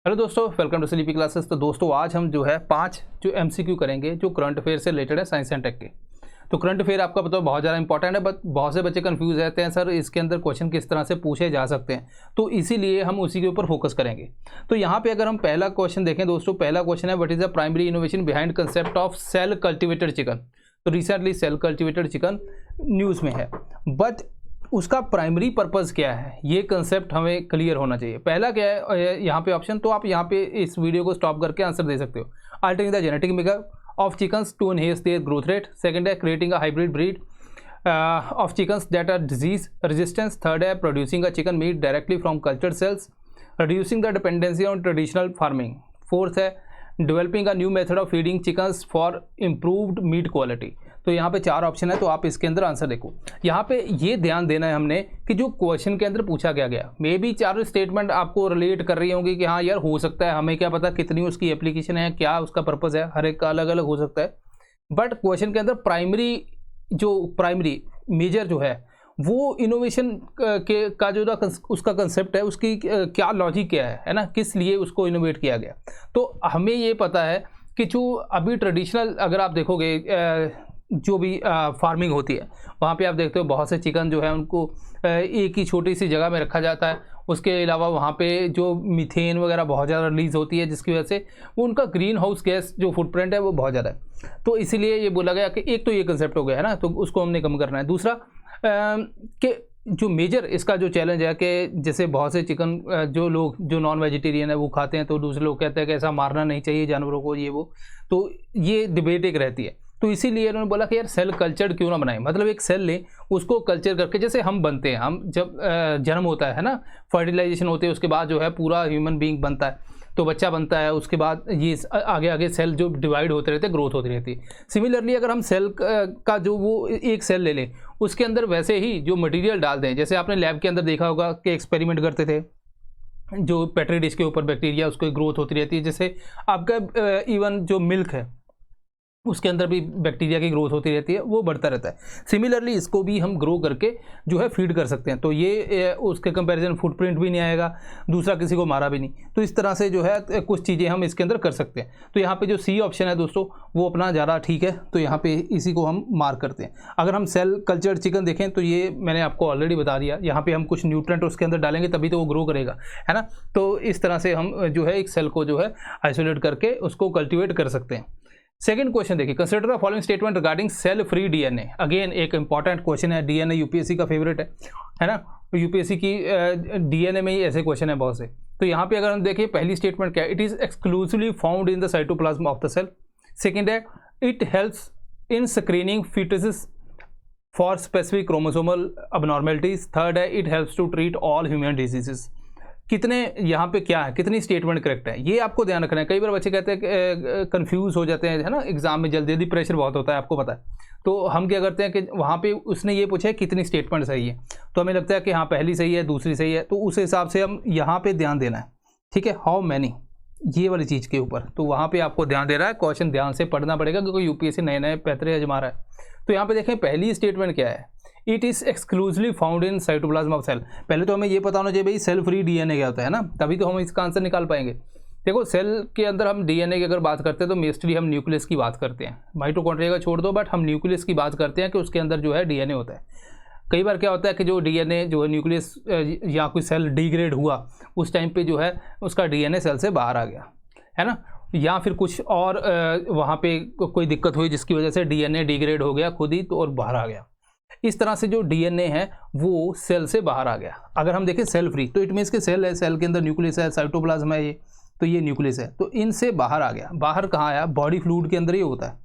Hello दोस्तों, welcome to sleepy classes. तो दोस्तों आज हम जो है 5 जो एमसीक्यू करेंगे जो करंट अफेयर से रिलेटेड है साइंस एंड टेक के। तो करंट अफेयर आपका पता बहुत ज़्यादा इंपॉर्टेंट है, बट बहुत से बच्चे कंफ्यूज रहते हैं सर इसके अंदर क्वेश्चन किस तरह से पूछे जा सकते हैं, तो इसीलिए हम उसी के ऊपर फोकस करेंगे। तो यहाँ पे अगर हम पहला क्वेश्चन देखें दोस्तों, पहला क्वेश्चन है what is the primary innovation behind concept of cell cultivated chicken. तो recently cell cultivated chicken news में है, बट उसका प्राइमरी पर्पस क्या है ये कंसेप्ट हमें क्लियर होना चाहिए। पहला क्या है यहाँ पे ऑप्शन, तो आप यहाँ पे इस वीडियो को स्टॉप करके आंसर दे सकते हो। Altering the genetic makeup of chickens to enhance their growth rate. Second है creating a hybrid breed of chickens that are disease resistance. Third है producing a chicken meat directly from cultured cells, reducing the dependency on traditional farming. Fourth है developing a new method of feeding chickens for improved meat quality. तो यहाँ पे 4 option है, तो आप इसके अंदर आंसर देखो। यहाँ पे ये ध्यान देना है हमने कि जो क्वेश्चन के अंदर पूछा गया मे बी 4 स्टेटमेंट आपको रिलेट कर रही होंगी कि हाँ यार हो सकता है, हमें क्या पता कितनी उसकी एप्लीकेशन है, क्या उसका पर्पस है, हर एक का अलग अलग हो सकता है। बट क्वेश्चन के अंदर प्राइमरी मेजर जो है वो इनोवेशन का जो उसका कंसेप्ट है, उसकी क्या लॉजिक क्या है ना, किस लिए उसको इनोवेट किया गया। तो हमें ये पता है कि जो अभी ट्रेडिशनल अगर आप देखोगे जो भी फार्मिंग होती है वहाँ पे आप देखते हो बहुत से चिकन जो है उनको एक ही छोटी सी जगह में रखा जाता है। उसके अलावा वहाँ पे जो मीथेन वगैरह बहुत ज़्यादा रिलीज होती है, जिसकी वजह से वो उनका ग्रीन हाउस गैस जो फुटप्रिंट है वो बहुत ज़्यादा है। तो इसीलिए ये बोला गया कि एक तो ये कंसेप्ट हो गया है ना, तो उसको हमने कम करना है। दूसरा कि जो मेजर इसका जो चैलेंज है कि जैसे बहुत से चिकन जो लोग जो नॉन वेजिटेरियन है वो खाते हैं, तो दूसरे लोग कहते हैं कि ऐसा मारना नहीं चाहिए जानवरों को, ये वो, तो ये डिबेट एक रहती है। तो इसीलिए उन्होंने बोला कि यार सेल कल्चर्ड क्यों ना बनाएं, मतलब एक सेल लें उसको कल्चर करके, जैसे हम बनते हैं, हम जब जन्म होता है ना, फर्टिलाइजेशन होते है, उसके बाद जो है पूरा ह्यूमन बीइंग बनता है, तो बच्चा बनता है, उसके बाद ये आगे आगे सेल जो डिवाइड होते रहते हैं, ग्रोथ होती रहती है। सिमिलरली अगर हम सेल का जो वो एक सेल ले लें, उसके अंदर वैसे ही जो मटेरियल डाल दें, जैसे आपने लैब के अंदर देखा होगा कि एक्सपेरिमेंट करते थे, जो पेट्री डिश के ऊपर बैक्टीरिया उसको ग्रोथ होती रहती है, जैसे आपका इवन जो मिल्क है उसके अंदर भी बैक्टीरिया की ग्रोथ होती रहती है, वो बढ़ता रहता है। सिमिलरली इसको भी हम ग्रो करके जो है फीड कर सकते हैं, तो ये उसके कंपैरिजन फुटप्रिंट भी नहीं आएगा, दूसरा किसी को मारा भी नहीं। तो इस तरह से जो है कुछ चीज़ें हम इसके अंदर कर सकते हैं। तो यहाँ पे जो सी ऑप्शन है दोस्तों वो अपना ज़्यादा ठीक है, तो यहाँ पे इसी को हम मार्क करते हैं। अगर हम सेल कल्चर्ड चिकन देखें तो ये मैंने आपको ऑलरेडी बता दिया, यहाँ पे हम कुछ न्यूट्रेंट उसके अंदर डालेंगे तभी तो वो ग्रो करेगा, है ना। तो इस तरह से हम जो है एक सेल को जो है आइसोलेट करके उसको कल्टिवेट कर सकते हैं। सेकंड क्वेश्चन देखिए, consider the following statement regarding cell free DNA. Again एक इंपॉर्टेंट क्वेश्चन है, डीएनए यूपीएससी का फेवरेट है ना। यूपीएससी की डीएनए में ही ऐसे क्वेश्चन है बहुत से। तो यहाँ पे अगर हम देखें पहली स्टेटमेंट क्या है, it is exclusively found in the cytoplasm of the cell. Second है it helps in screening foetuses for specific chromosomal abnormalities. Third है it helps to treat all human diseases. कितने यहाँ पे क्या है, कितनी स्टेटमेंट करेक्ट है, ये आपको ध्यान रखना है। कई बार बच्चे कहते हैं कंफ्यूज हो जाते हैं, है ना, एग्जाम में जल्दी प्रेशर बहुत होता है, आपको पता है। तो हम क्या करते हैं कि वहाँ पे उसने ये पूछा है कितनी स्टेटमेंट सही है, तो हमें लगता है कि हाँ पहली सही है, दूसरी सही है, तो उस हिसाब से हम यहाँ पे ध्यान देना है, ठीक है। हाउ मैनी, ये वाली चीज़ के ऊपर, तो वहाँ पे आपको ध्यान दे रहा है, क्वेश्चन ध्यान से पढ़ना पड़ेगा क्योंकि यूपीएससी नए नए पैतरे आजमा रहा है। तो यहाँ पे देखें पहली स्टेटमेंट क्या है, it is exclusively found in cytoplasm of cell. पहले तो हमें ये पता होना चाहिए भाई सेल फ्री डीएनए क्या होता है ना, तभी तो हम इसका आंसर निकाल पाएंगे। देखो सेल के अंदर हम डीएनए की अगर बात करते हैं तो मोस्टली हम न्यूक्लियस की बात करते हैं, माइटोकॉन्ड्रिया का छोड़ दो, बट हम न्यूक्लियस की बात करते हैं कि उसके अंदर जो है डीएनए होता है। कई बार क्या होता है कि जो डीएनए जो है न्यूक्लियस या कोई सेल डिग्रेड हुआ उस टाइम पे जो है उसका डीएनए सेल से बाहर आ गया, है ना, या फिर कुछ और वहाँ पे कोई दिक्कत हुई जिसकी वजह से डीएनए डिग्रेड हो गया खुद ही, तो और बाहर आ गया। इस तरह से जो डीएनए है वो सेल से बाहर आ गया। अगर हम देखें सेल फ्री, तो इट मीन्स के सेल है, सेल के अंदर न्यूक्लियस है, साइटोप्लाज्म है, ये तो ये न्यूक्लियस है, तो इनसे बाहर आ गया। बाहर कहाँ आया, बॉडी फ्लूइड के अंदर ये होता है,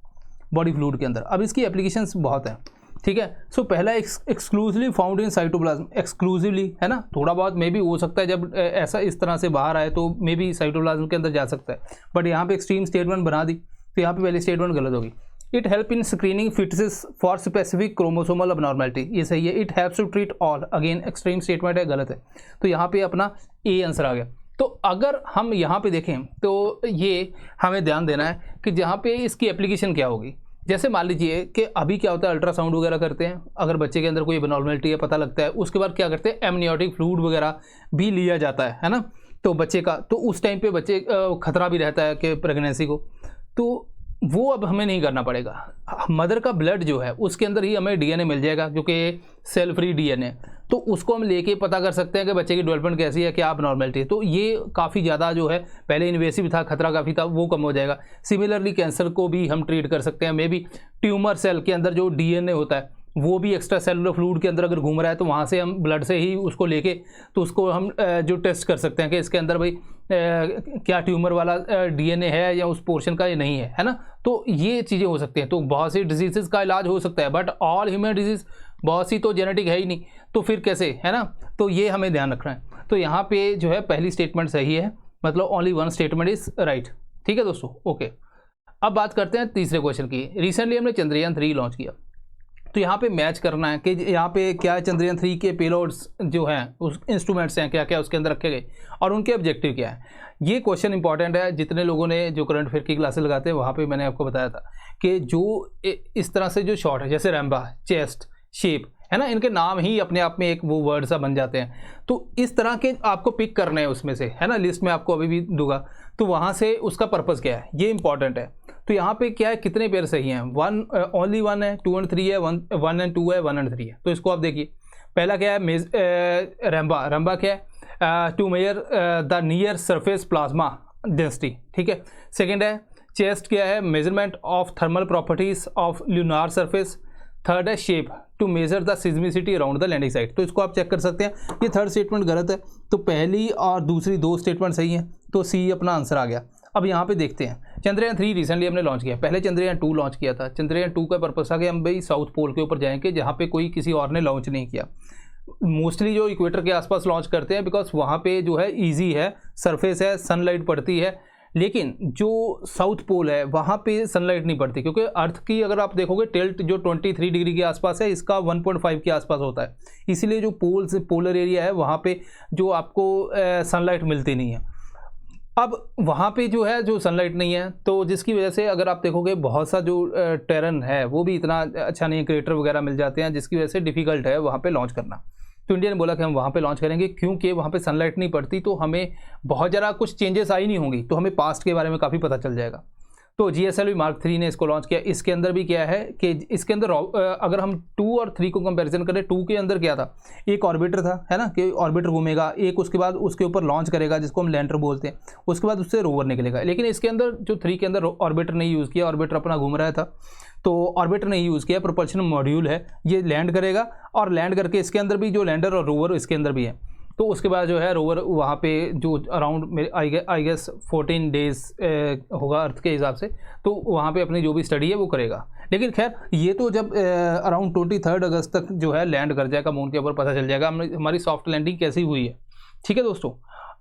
बॉडी फ्लूइड के अंदर। अब इसकी एप्लीकेशंस बहुत हैं, ठीक है। सो पहला exclusively found in cytoplasm, exclusively है ना, थोड़ा बहुत मे बी हो सकता है जब ऐसा इस तरह से बाहर आए तो मे बी साइटोप्लाज्म के अंदर जा सकता है, बट यहाँ पे एक्सट्रीम स्टेटमेंट बना दी, तो यहाँ पे पहली स्टेटमेंट गलत होगी। It help in screening foetuses for specific chromosomal abnormality, ये सही है। It helps to treat all, again extreme statement है, गलत है, तो यहाँ पे अपना ए आंसर आ गया। तो अगर हम यहाँ पे देखें तो ये हमें ध्यान देना है कि जहाँ पे इसकी एप्लीकेशन क्या होगी। जैसे मान लीजिए कि अभी क्या होता है, अल्ट्रासाउंड वगैरह करते हैं, अगर बच्चे के अंदर कोई एबनॉर्मेलिटी है पता लगता है, उसके बाद क्या करते हैं एमनियोटिक फ्लूइड वगैरह भी लिया जाता है ना। तो बच्चे का, तो उस टाइम पे बच्चे खतरा भी रहता है कि प्रेगनेंसी को, तो वो अब हमें नहीं करना पड़ेगा। मदर का ब्लड जो है उसके अंदर ही हमें डीएनए मिल जाएगा, क्योंकि सेल फ्री डीएनए, तो उसको हम लेके पता कर सकते हैं कि बच्चे की डेवलपमेंट कैसी है, क्या अबनॉर्मेलिटी है। तो ये काफ़ी ज़्यादा जो है, पहले इन्वेसिव था, खतरा काफ़ी था, वो कम हो जाएगा। सिमिलरली कैंसर को भी हम ट्रीट कर सकते हैं। मे बी ट्यूमर सेल के अंदर जो डीएनए होता है वो भी एक्स्ट्रा सेलुलर फ्लूइड के अंदर अगर घूम रहा है, तो वहाँ से हम ब्लड से ही उसको लेके तो उसको हम जो टेस्ट कर सकते हैं कि इसके अंदर भाई क्या ट्यूमर वाला डीएनए है या उस पोर्शन का ये नहीं है ना। तो ये चीज़ें हो सकती हैं। तो बहुत सी डिजीज़ का इलाज हो सकता है, बट ऑल ह्यूमन डिजीज़, बहुत सी तो जेनेटिक है ही नहीं, तो फिर कैसे, है ना। तो ये हमें ध्यान रखना है। तो यहाँ पे जो है पहली स्टेटमेंट सही है, मतलब only one statement is right. ठीक है दोस्तों, ओके। अब बात करते हैं तीसरे क्वेश्चन की। रिसेंटली हमने चंद्रयान 3 लॉन्च किया, तो यहाँ पे मैच करना है कि यहाँ पे क्या चंद्रयान 3 के पेलोड्स जो हैं, उस इंस्ट्रूमेंट्स हैं क्या क्या उसके अंदर रखे गए और उनके ऑब्जेक्टिव क्या है। ये क्वेश्चन इंपॉर्टेंट है। जितने लोगों ने जो करंट अफेयर की क्लासेस लगाते हैं, वहाँ पे मैंने आपको बताया था कि जो इस तरह से जो शॉट है, जैसे रैम्बा, चेस्ट, शेप, है ना, इनके नाम ही अपने आप में एक वो वर्ड सा बन जाते हैं। तो इस तरह के आपको पिक करने हैं उसमें से, है ना, लिस्ट में आपको अभी भी दूंगा। तो वहाँ से उसका पर्पज़ क्या है, ये इंपॉर्टेंट है। तो यहाँ पे क्या है, कितने पेयर सही हैं, ओनली वन है, 2 और 3 है, 1 एंड 2 है, 1 एंड 3 है। तो इसको आप देखिए, पहला क्या है, रैम्बा क्या है, to measure the near surface plasma density. ठीक है। सेकेंड है चेस्ट, क्या है, measurement of thermal properties of lunar surface. Third है शेप, to measure the seismicity around the landing site. तो इसको आप चेक कर सकते हैं। ये थर्ड स्टेटमेंट गलत है, तो पहली और दूसरी 2 स्टेटमेंट सही हैं, तो सी अपना आंसर आ गया। अब यहाँ पे देखते हैं, चंद्रयान 3 रिसेंटली हमने लॉन्च किया, पहले चंद्रयान 2 लॉन्च किया था। चंद्रयान 2 का पर्पस था कि हम भाई साउथ पोल के ऊपर जाएंगे, जहाँ पे कोई किसी और ने लॉन्च नहीं किया। मोस्टली जो इक्वेटर के आसपास लॉन्च करते हैं, बिकॉज वहाँ पे जो है ईजी है, सरफेस है, सनलाइट पड़ती है। लेकिन जो साउथ पोल है वहाँ पे सनलाइट नहीं पड़ती, क्योंकि अर्थ की अगर आप देखोगे टिल्ट जो 23 डिग्री के आसपास है, इसका 1.5 के आसपास होता है। इसीलिए जो पोलर एरिया है वहाँ पे जो आपको सनलाइट मिलती नहीं है। अब वहाँ पे जो है जो सनलाइट नहीं है, तो जिसकी वजह से अगर आप देखोगे बहुत सा जो टेरन है वो भी इतना अच्छा नहीं है, क्रेटर वगैरह मिल जाते हैं, जिसकी वजह से डिफ़िकल्ट है वहाँ पे लॉन्च करना। तो इंडिया ने बोला कि हम वहाँ पे लॉन्च करेंगे, क्योंकि वहाँ पे सनलाइट नहीं पड़ती, तो हमें बहुत ज़्यादा कुछ चेंजेस आई नहीं होंगी, तो हमें पास्ट के बारे में काफ़ी पता चल जाएगा। तो GSLV Mark 3 ने इसको लॉन्च किया। इसके अंदर भी क्या है कि इसके अंदर अगर हम 2 और 3 को कंपैरिजन करें, 2 के अंदर क्या था, एक ऑर्बिटर था, है ना, कि ऑर्बिटर घूमेगा एक, उसके बाद उसके ऊपर लॉन्च करेगा जिसको हम लैंडर बोलते हैं, उसके बाद उससे रोवर निकलेगा। लेकिन इसके अंदर जो 3 के अंदर ऑर्बिटर नहीं यूज़ किया, ऑर्बिटर अपना घूम रहा था, तो ऑर्बिटर नहीं यूज़ किया, प्रोपल्शन मॉड्यूल है, ये लैंड करेगा और लैंड करके इसके अंदर भी जो लैंडर और रोवर इसके अंदर भी है। तो उसके बाद जो है रोवर वहाँ पे जो अराउंड आई गेस 14 डेज होगा अर्थ के हिसाब से, तो वहाँ पे अपनी जो भी स्टडी है वो करेगा। लेकिन खैर ये तो जब अराउंड 23 अगस्त तक जो है लैंड कर जाएगा मून के ऊपर, पता चल जाएगा हमारी सॉफ्ट लैंडिंग कैसी हुई है। ठीक है दोस्तों,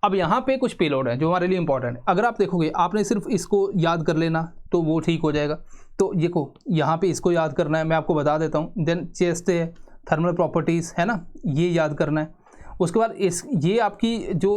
अब यहाँ पे कुछ पेलोड है जो हमारे लिए इंपॉर्टेंट है। अगर आप देखोगे, आपने सिर्फ इसको याद कर लेना तो वो ठीक हो जाएगा। तो ये को यहाँ पे इसको याद करना है, मैं आपको बता देता हूँ। देन चेस्ट है, थर्मल प्रॉपर्टीज़, है ना, ये याद करना है। उसके बाद ये आपकी जो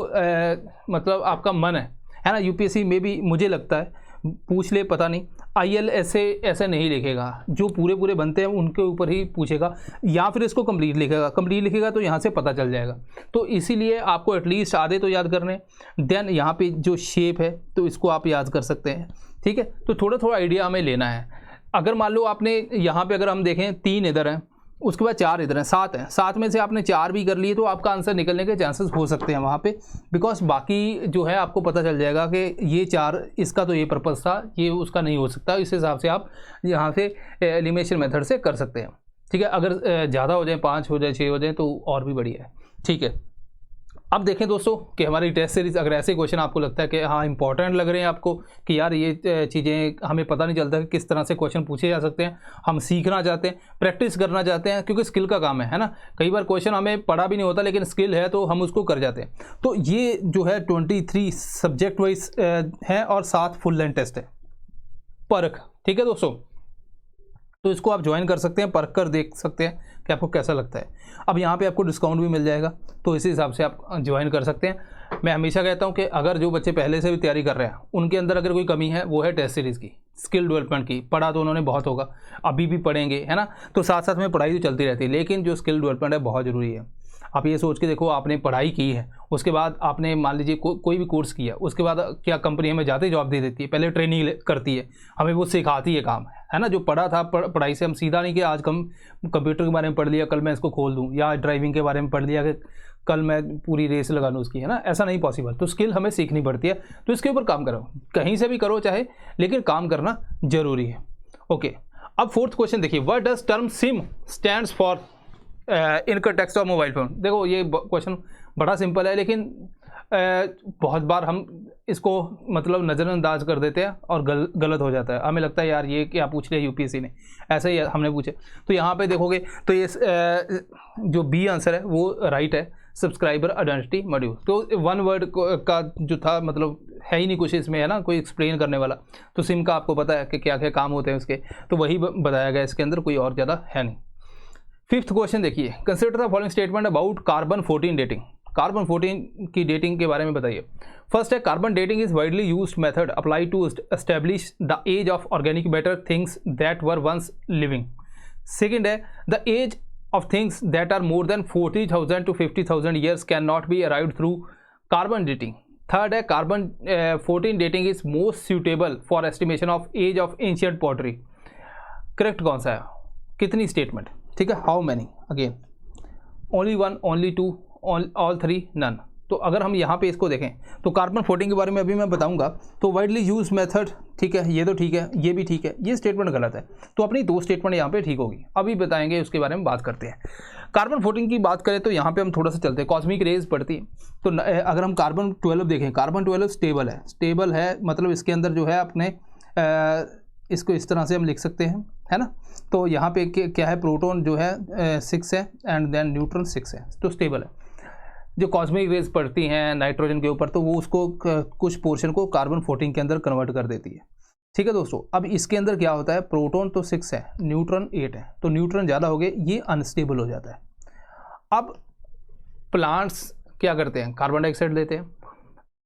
मतलब आपका मन है ना, यूपीएससी में भी मुझे लगता है पूछ ले, पता नहीं, IL ऐसे नहीं लिखेगा, जो पूरे बनते हैं उनके ऊपर ही पूछेगा, या फिर इसको कंप्लीट लिखेगा तो यहाँ से पता चल जाएगा। तो इसीलिए आपको एटलीस्ट आधे तो याद करने। देन यहाँ पे जो शेप है तो इसको आप याद कर सकते हैं। ठीक है, तो थोड़ा आइडिया हमें लेना है। अगर मान लो आपने यहाँ पे अगर हम देखें 3 इधर हैं, उसके बाद 4 इधर हैं, 7 हैं, 7 में से आपने 4 भी कर लिए, तो आपका आंसर निकलने के चांसेस हो सकते हैं वहाँ पे, बिकॉज बाकी जो है आपको पता चल जाएगा कि ये 4 इसका तो ये पर्पस था, ये उसका नहीं हो सकता। इस हिसाब से आप यहाँ से एलिमिनेशन मेथड से कर सकते हैं। ठीक है, अगर ज़्यादा हो जाए, 5 हो जाए, 6 हो जाए, तो और भी बढ़िया है। ठीक है, अब देखें दोस्तों कि हमारी टेस्ट सीरीज़, अगर ऐसे क्वेश्चन आपको लगता है कि हाँ इंपॉर्टेंट लग रहे हैं आपको, कि यार ये चीज़ें हमें पता नहीं चलता कि किस तरह से क्वेश्चन पूछे जा सकते हैं, हम सीखना चाहते हैं, प्रैक्टिस करना चाहते हैं, क्योंकि स्किल का काम है ना। कई बार क्वेश्चन हमें पढ़ा भी नहीं होता, लेकिन स्किल है तो हम उसको कर जाते हैं। तो ये जो है 23 सब्जेक्ट वाइज है और 7 फुल लेंथ टेस्ट है, परख। ठीक है दोस्तों, तो इसको आप ज्वाइन कर सकते हैं, परख कर देख सकते हैं कि आपको कैसा लगता है। अब यहाँ पे आपको डिस्काउंट भी मिल जाएगा, तो इसी हिसाब से आप ज्वाइन कर सकते हैं। मैं हमेशा कहता हूँ कि अगर जो बच्चे पहले से भी तैयारी कर रहे हैं, उनके अंदर अगर कोई कमी है, वो है टेस्ट सीरीज़ की, स्किल डेवलपमेंट की। पढ़ा तो उन्होंने बहुत होगा, अभी भी पढ़ेंगे, है ना, तो साथ साथ में पढ़ाई तो चलती रहती है, लेकिन जो स्किल डेवलपमेंट है बहुत ज़रूरी है। आप ये सोच के देखो, आपने पढ़ाई की है, उसके बाद आपने मान लीजिए कोई भी कोर्स किया, उसके बाद क्या कंपनी हमें जाते जॉब दे देती है? पहले ट्रेनिंग करती है, हमें वो सिखाती है काम, है ना। जो पढ़ा था पढ़ाई से हम सीधा नहीं कि आज हम कंप्यूटर के बारे में पढ़ लिया कल मैं इसको खोल दूँ, या ड्राइविंग के बारे में पढ़ लिया कि कल मैं पूरी रेस लगा लूँ उसकी, है ना। ऐसा नहीं पॉसिबल। तो स्किल हमें सीखनी पड़ती है, तो इसके ऊपर काम करो, कहीं से भी करो चाहे, लेकिन काम करना जरूरी है। ओके, अब फोर्थ क्वेश्चन देखिए, what does term SIM stands for in context of mobile phone. देखो ये क्वेश्चन बड़ा सिंपल है, लेकिन बहुत बार हम इसको मतलब नज़रअंदाज कर देते हैं और गलत हो जाता है। हमें लगता है यार ये क्या पूछ लिया यूपीएससी ने, ऐसे ही हमने पूछे। तो यहाँ पे देखोगे तो ये जो बी आंसर है वो राइट है, सब्सक्राइबर आइडेंटिटी मॉड्यूल। तो वन वर्ड का जो था मतलब है ही नहीं कुछ इसमें, है ना, कोई एक्सप्लेन करने वाला। तो सिम का आपको पता है कि क्या क्या काम होते हैं उसके, तो वही बताया गया इसके अंदर, कोई और ज़्यादा है नहीं। फिफ्थ क्वेश्चन देखिए, consider the following statement about carbon 14 dating. Carbon 14 की डेटिंग के बारे में बताइए। फर्स्ट है, carbon dating is widely used method apply to establish the age of organic matter things that were once living. Second है, the age of things that are more than 40,000 to 50,000 years cannot be arrived through carbon dating. Third है, carbon 14 dating is most suitable for estimation of age of ancient pottery. Correct कौन सा है? कितनी statement? ठीक है, how many? Again, only one, only two, all three, none. तो अगर हम यहाँ पे इसको देखें तो कार्बन 14 के बारे में अभी मैं बताऊंगा। तो वाइडली यूज मेथड, ठीक है, ये तो ठीक है, ये भी ठीक है, ये स्टेटमेंट गलत है। तो अपनी दो स्टेटमेंट यहाँ पे ठीक होगी, अभी बताएंगे, उसके बारे में बात करते हैं। कार्बन 14 की बात करें तो यहाँ पे हम थोड़ा सा चलते हैं, कॉस्मिक रेज पड़ती है। तो अगर हम कार्बन 12 देखें, कार्बन 12 स्टेबल है, मतलब इसके अंदर जो है अपने इसको इस तरह से हम लिख सकते हैं, है ना। तो यहाँ पे क्या है, प्रोटॉन जो है 6 है एंड देन न्यूट्रॉन 6 है, तो स्टेबल है। जो कॉस्मिक रेज पड़ती हैं नाइट्रोजन के ऊपर, तो वो उसको कुछ पोर्शन को कार्बन 14 के अंदर कन्वर्ट कर देती है। ठीक है दोस्तों, अब इसके अंदर क्या होता है, प्रोटॉन तो 6 है, न्यूट्रॉन 8 है, तो न्यूट्रॉन ज़्यादा हो गए, ये अनस्टेबल हो जाता है। अब प्लांट्स क्या करते हैं, कार्बन डाइऑक्साइड लेते हैं।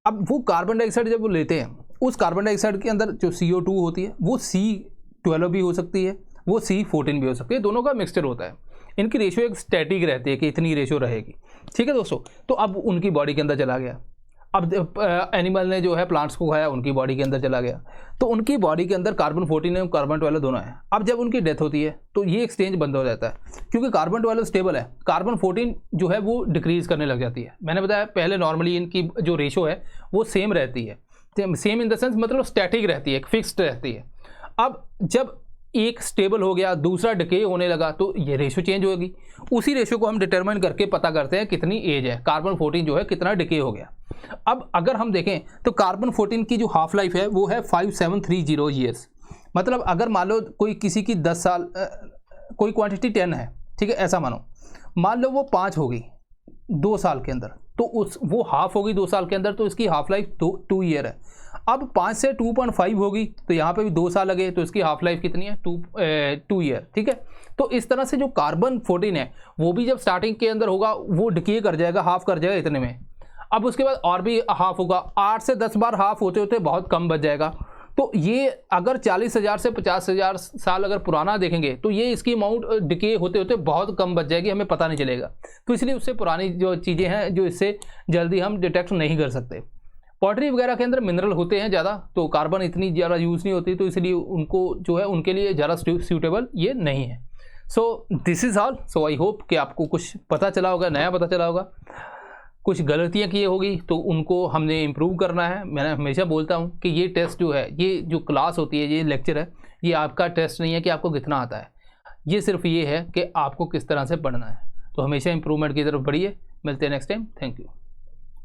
अब वो कार्बन डाइऑक्साइड जब वो लेते हैं, उस कार्बन डाइऑक्साइड के अंदर जो CO2 होती है वो C12 भी हो सकती है, वो C14 भी हो सकती है, दोनों का मिक्सचर होता है। इनकी रेशियो एक स्टैटिक रहती है कि इतनी रेशियो रहेगी। ठीक है दोस्तों, तो अब उनकी बॉडी के अंदर चला गया। अब एनिमल ने जो है प्लांट्स को खाया, उनकी बॉडी के अंदर चला गया, तो उनकी बॉडी के अंदर कार्बन 14 और कार्बन 12 दोनों है। अब जब उनकी डेथ होती है तो ये एक्सचेंज बंद हो जाता है, क्योंकि कार्बन 12 स्टेबल है, कार्बन 14 जो है वो डिक्रीज करने लग जाती है। मैंने बताया पहले नॉर्मली इनकी जो रेशो है वो सेम रहती है, सेम इन द सेंस मतलब स्टैटिक रहती है, फिक्स्ड रहती है। अब जब एक स्टेबल हो गया, दूसरा डिके होने लगा, तो ये रेशो चेंज होगी। उसी रेशो को हम डिटरमाइन करके पता करते हैं कितनी एज है, कार्बन 14 जो है कितना डिके हो गया। अब अगर हम देखें तो कार्बन 14 की जो हाफ लाइफ है वो है 5730 ईयर्स। मतलब अगर मान लो कोई किसी की 10 साल कोई क्वांटिटी 10 है, ठीक है, ऐसा मानो, मान लो वो 5 हो गई 2 साल के अंदर, तो वो हाफ होगी 2 साल के अंदर, तो इसकी हाफ लाइफ 2 ईयर है। अब 5 से 2.5 होगी, तो यहाँ पे भी 2 साल लगे, तो इसकी हाफ लाइफ कितनी है, 2 ईयर। ठीक है, तो इस तरह से जो कार्बन 14 है वो भी जब स्टार्टिंग के अंदर होगा वो डिके कर जाएगा, हाफ कर जाएगा इतने में। अब उसके बाद और भी हाफ होगा, 8 से 10 बार हाफ होते होते बहुत कम बच जाएगा। तो ये अगर 40,000 से 50,000 साल अगर पुराना देखेंगे तो ये इसकी अमाउंट डिके होते होते बहुत कम बच जाएगी, हमें पता नहीं चलेगा। तो इसलिए उससे पुरानी जो चीज़ें हैं जो इससे जल्दी हम डिटेक्ट नहीं कर सकते। पॉटरी वगैरह के अंदर मिनरल होते हैं ज़्यादा, तो कार्बन इतनी ज़्यादा यूज़ नहीं होती, तो इसलिए उनको जो है उनके लिए ज़्यादा सूटेबल ये नहीं है। So this is all. So I hope कि आपको कुछ पता चला होगा, नया पता चला होगा। कुछ गलतियाँ की होगी तो उनको हमने इम्प्रूव करना है। मैं हमेशा बोलता हूँ कि ये टेस्ट जो है, ये जो क्लास होती है, ये लेक्चर है, ये आपका टेस्ट नहीं है कि आपको कितना आता है, ये सिर्फ ये है कि आपको किस तरह से पढ़ना है। तो हमेशा इम्प्रूवमेंट की तरफ बढ़िए। मिलते हैं नेक्स्ट टाइम। Thank you.